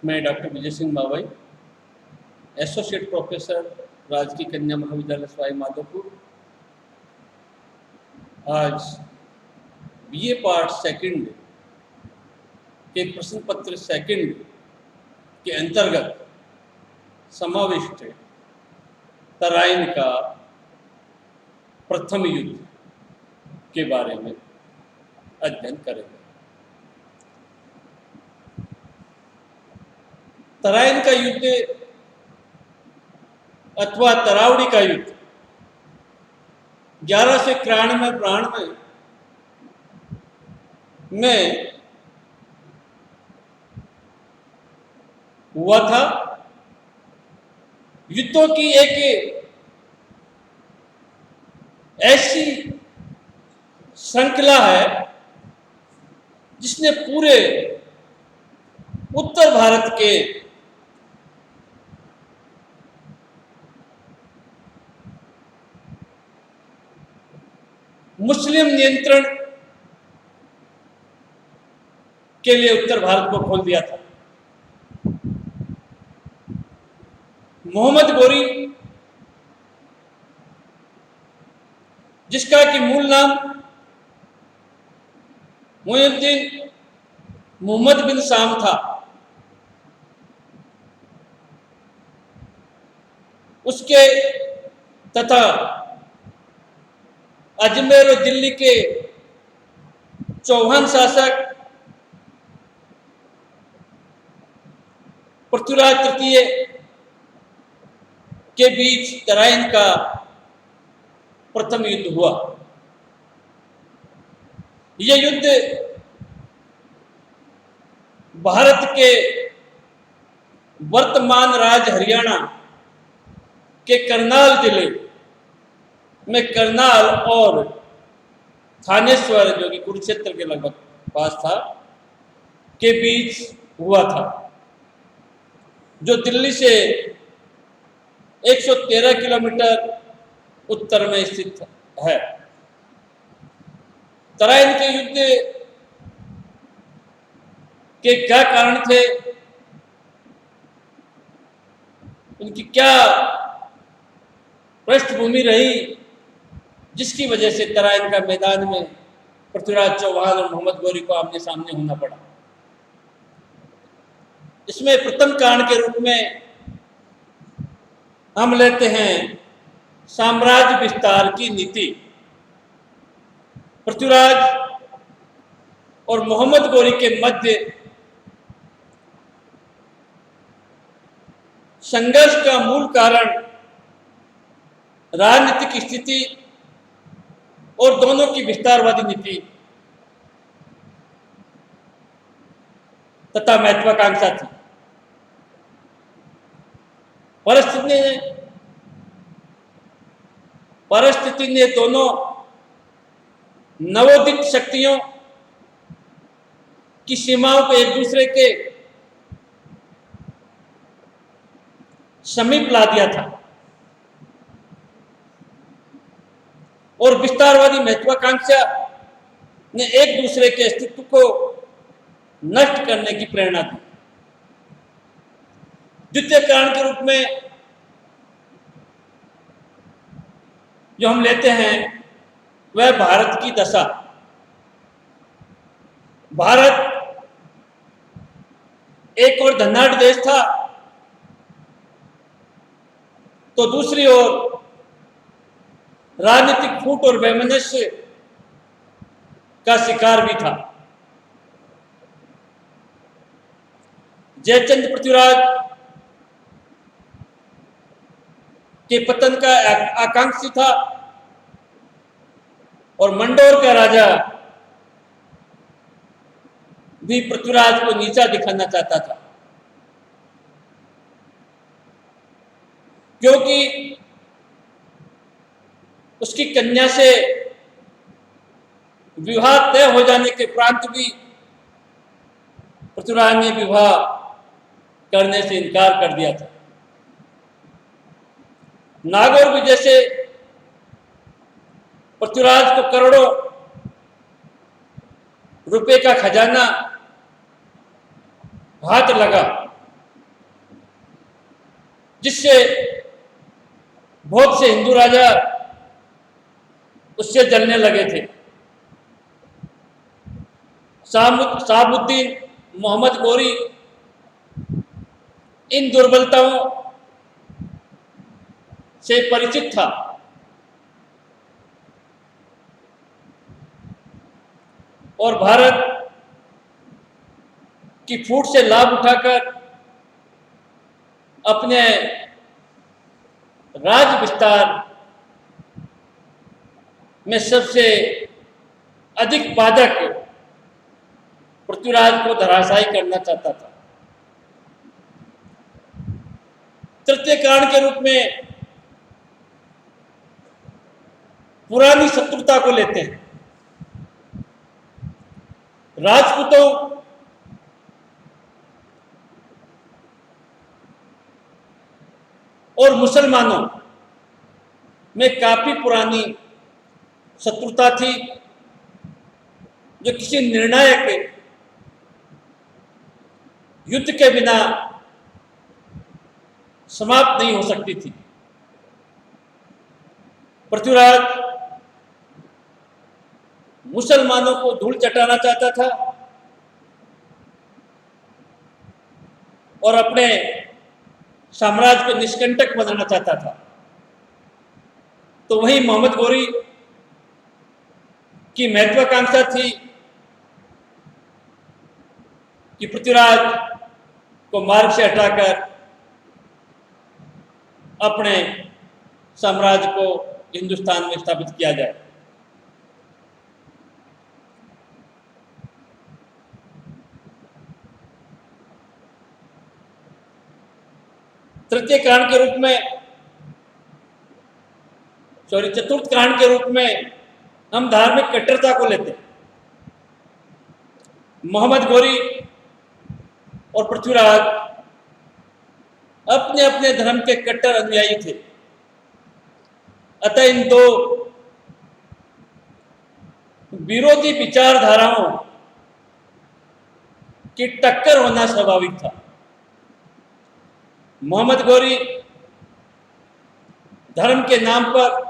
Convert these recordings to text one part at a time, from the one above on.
मैं doctor Vijay Singh Mavai, associate professor राजकीय कन्या महाविद्यालय सवाई माधोपुर। आज बीए पार्ट सेकंड के प्रश्न पत्र सेकंड के अंतर्गत समाविष्ट तराइन का प्रथम युद्ध के बारे में अध्ययन करेंगे। तराइन का युद्ध अथवा तरावड़ी का युद्ध 1191 में हुआ था। युद्धों की एक ऐसी श्रृंखला है जिसने पूरे उत्तर भारत के मुस्लिम नियंत्रण के लिए उत्तर भारत को खोल दिया था। मोहम्मद गोरी, जिसका कि मूल नाम मुइनुद्दीन मोहम्मद बिन शाम था, उसके तथा अजमेर और दिल्ली के चौहान शासक पृथ्वीराज तृतीय के बीच तराइन का प्रथम युद्ध हुआ। यह युद्ध भारत के वर्तमान राज्य हरियाणा के करनाल जिले में करनाल और थानेश्वर, जो कि कुरुक्षेत्र के लगभग पास था, के बीच हुआ था, जो दिल्ली से 113 किलोमीटर उत्तर में स्थित है। तराइन के युद्ध के क्या कारण थे, उनकी क्या पृष्ठभूमि रही, जिसकी वजह से तराइन का मैदान में पृथ्वीराज चौहान और मोहम्मद गोरी को आमने सामने होना पड़ा। इसमें प्रथम कारण के रूप में हम लेते हैं साम्राज्य विस्तार की नीति। पृथ्वीराज और मोहम्मद गोरी के मध्य संघर्ष का मूल कारण राजनीतिक स्थिति और दोनों की विस्तारवादी नीति तथा महत्वाकांक्षा थी। परिस्थिति ने दोनों नवोदित शक्तियों की सीमाओं को एक दूसरे के समीप ला दिया था और विस्तारवादी महत्वाकांक्षा ने एक दूसरे के अस्तित्व को नष्ट करने की प्रेरणा दी। द्वितीय कारण के रूप में जो हम लेते हैं वह भारत की दशा। भारत एक और धनाढ़ देश था, तो दूसरी ओर राजनीतिक फूट और वैमनस्य का शिकार भी था। जयचंद पृथ्वीराज के पतन का आकांक्षी था और मंडोर का राजा भी पृथ्वीराज को नीचा दिखाना चाहता था, क्योंकि उसकी कन्या से विवाह तय हो जाने के उपरांत भी पृथ्वीराज ने विवाह करने से इनकार कर दिया था। नागौर विजय से पृथ्वीराज को करोड़ों रुपए का खजाना हाथ लगा जिससे बहुत से हिंदू राजा उससे जलने लगे थे। शहाबुद्दीन मोहम्मद गौरी इन दुर्बलताओं से परिचित था और भारत की फूट से लाभ उठाकर अपने राज विस्तार में सबसे अधिक बाधक पृथ्वीराज को धराशायी करना चाहता था। तृतीय कारण के रूप में पुरानी शत्रुता को लेते हैं। राजपूतों और मुसलमानों में काफी पुरानी शत्रुता थी, जो किसी निर्णायक युद्ध के बिना समाप्त नहीं हो सकती थी। पृथ्वीराज मुसलमानों को धूल चटाना चाहता था और अपने साम्राज्य को निष्कंटक बनाना चाहता था। तो वहीं मोहम्मद गौरी की महत्वाकांक्षा थी कि पृथ्वीराज को मार्ग से हटाकर अपने साम्राज्य को हिंदुस्तान में स्थापित किया जाए। तृतीय कारण के रूप में चतुर्थ कारण के रूप में हम धार्मिक कट्टरता को लेते हैं। मोहम्मद गौरी और पृथ्वीराज अपने अपने धर्म के कट्टर अनुयायी थे। अतः इन दो विरोधी विचारधाराओं की टक्कर होना स्वाभाविक था। मोहम्मद गौरी धर्म के नाम पर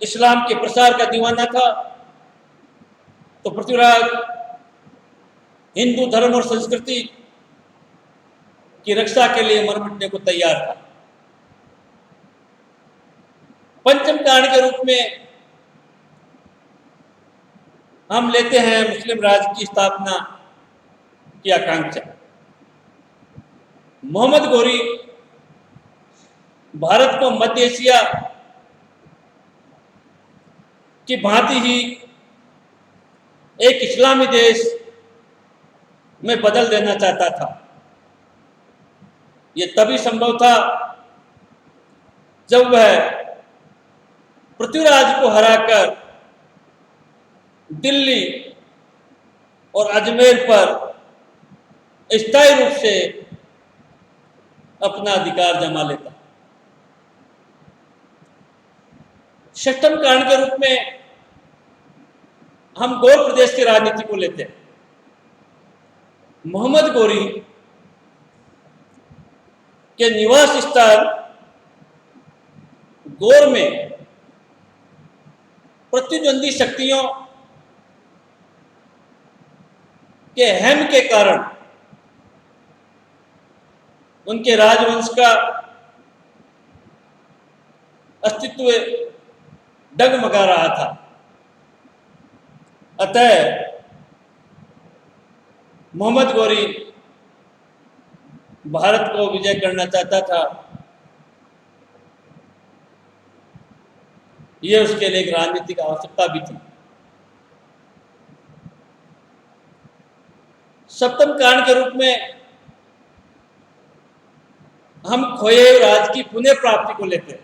इस्लाम के प्रसार का दीवाना था, तो पृथ्वीराज हिंदू धर्म और संस्कृति की रक्षा के लिए मर मिटने को तैयार था। पंचम कारण के रूप में हम लेते हैं मुस्लिम राज की स्थापना की आकांक्षा। मोहम्मद गौरी भारत को मध्य एशिया की भांति ही एक इस्लामी देश में बदल देना चाहता था। यह तभी संभव था जब वह पृथ्वीराज को हराकर दिल्ली और अजमेर पर स्थायी रूप से अपना अधिकार जमा लेता। षष्ठम कारण के रूप में हम गौर प्रदेश की राजनीति को लेते हैं। मोहम्मद गौरी के निवास स्थल गौर में प्रतिद्वंदी शक्तियों के हेम के कारण उनके राजवंश का अस्तित्व डगमगा रहा था। अतः मोहम्मद गौरी भारत को विजय करना चाहता था। यह उसके लिए एक राजनीतिक आवश्यकता भी थी। सप्तम कारण के रूप में हम खोए राज की पुनः प्राप्ति को लेते हैं।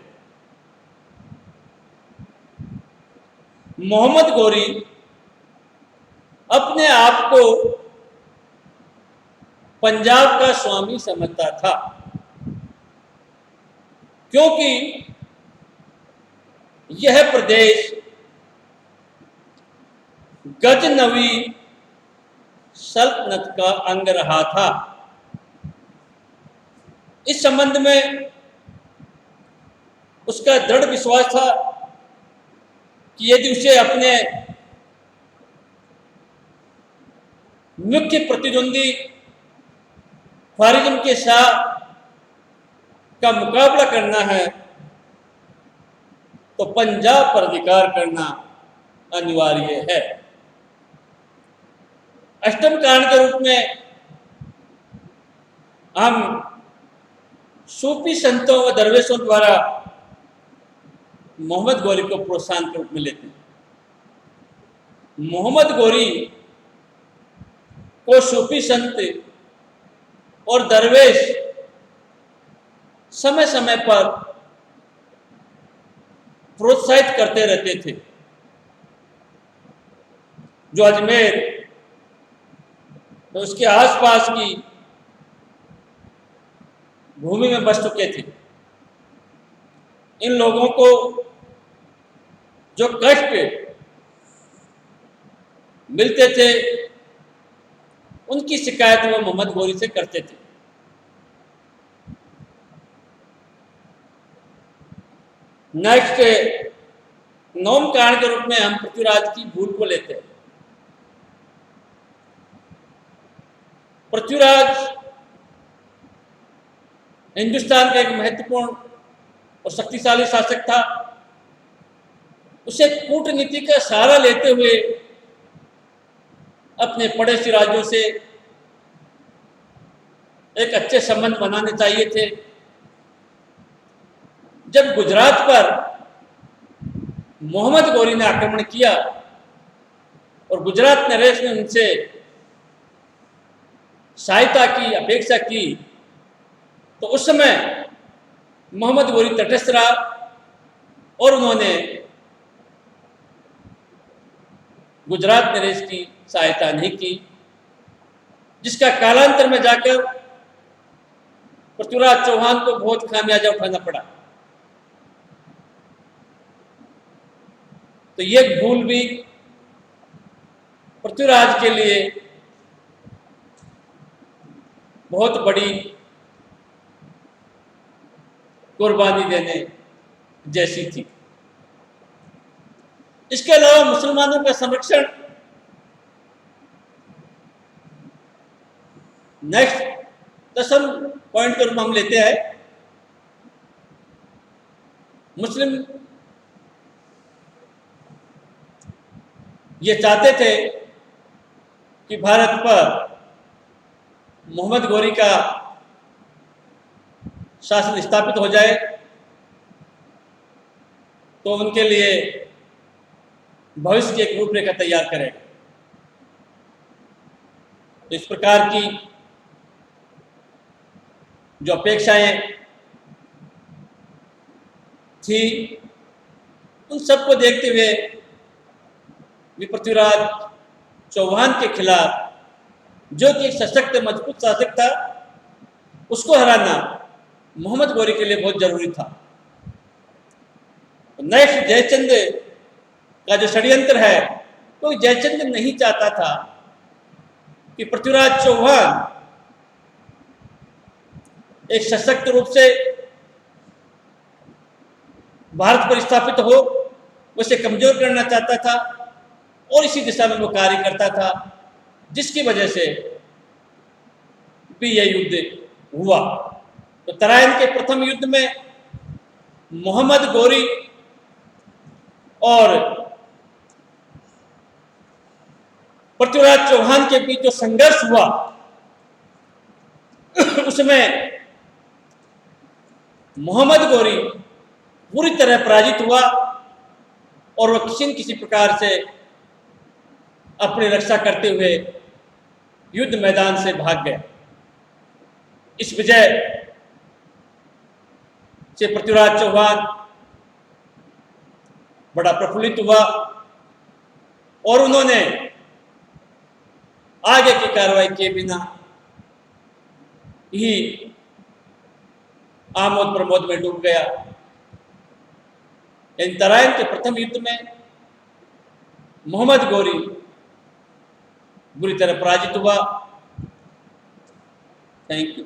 मोहम्मद गौरी अपने आप को पंजाब का स्वामी समझता था, क्योंकि यह प्रदेश गजनवी सल्तनत का अंग रहा था। इस संबंध में उसका दृढ़ विश्वास था कि यदि उसे अपने मुख्य प्रतिद्वंदी ख्वारिज्म के शाह का मुकाबला करना है तो पंजाब पर अधिकार करना अनिवार्य है। अष्टम कारण के रूप में हम सूफी संतों व दरवेशों द्वारा मोहम्मद गौरी को प्रोत्साहन के रूप में लेते हैं। मोहम्मद गौरी को सूफी संत और दरवेश समय समय पर प्रोत्साहित करते रहते थे। जो अजमेर तो उसके आसपास की भूमि में बस चुके थे, इन लोगों को जो कष्ट मिलते थे उनकी शिकायत वो मोहम्मद गौरी से करते थे। नेक्स्ट, नौम कारण के रूप में हम पृथ्वीराज की भूल को लेते हैं। पृथ्वीराज हिंदुस्तान का एक महत्वपूर्ण और शक्तिशाली शासक था। उसे कूटनीति का सहारा लेते हुए अपने पड़ोसी राज्यों से एक अच्छे संबंध बनाने चाहिए थे। जब गुजरात पर मोहम्मद गौरी ने आक्रमण किया और गुजरात नरेश ने उनसे सहायता की अपेक्षा की तो उस समय मोहम्मद गौरी तटस्थ रहा और उन्होंने गुजरात नरेश की सहायता नहीं की, जिसका कालांतर में जाकर पृथ्वीराज चौहान को बहुत खामियाजा उठाना पड़ा। तो ये भूल भी पृथ्वीराज के लिए बहुत बड़ी कुर्बानी देने जैसी थी। इसके अलावा मुसलमानों का संरक्षण, नेक्स्ट 10 पॉइंट के रूप में हम लेते हैं। मुस्लिम ये चाहते थे कि भारत पर मोहम्मद गौरी का शासन स्थापित हो जाए, तो उनके लिए भविष्य की एक रूपरेखा तैयार करें। तो इस प्रकार की जो अपेक्षाएं थी उन सबको देखते हुए पृथ्वीराज चौहान के खिलाफ, जो कि एक सशक्त मजबूत शासक था, उसको हराना मोहम्मद गौरी के लिए बहुत जरूरी था। नेक्स्ट, जयचंद का जो षड्यंत्र है, तो जयचंद नहीं चाहता था कि पृथ्वीराज चौहान एक सशक्त रूप से भारत पर स्थापित हो, उसे कमजोर करना चाहता था और इसी दिशा में वो कार्य करता था, जिसकी वजह से भी यह युद्ध हुआ। तो तराइन के प्रथम युद्ध में मोहम्मद गौरी और पृथ्वीराज चौहान के बीच जो संघर्ष हुआ उसमें मोहम्मद गौरी पूरी तरह पराजित हुआ और वह किसी न किसी प्रकार से अपनी रक्षा करते हुए युद्ध मैदान से भाग गया। इस विजय से पृथ्वीराज चौहान बड़ा प्रफुल्लित हुआ और उन्होंने आगे की कार्रवाई किए बिना ही आमोद प्रमोद में डूब गया। इन तराइन के प्रथम युद्ध में मोहम्मद गौरी बुरी तरह पराजित हुआ। Thank you.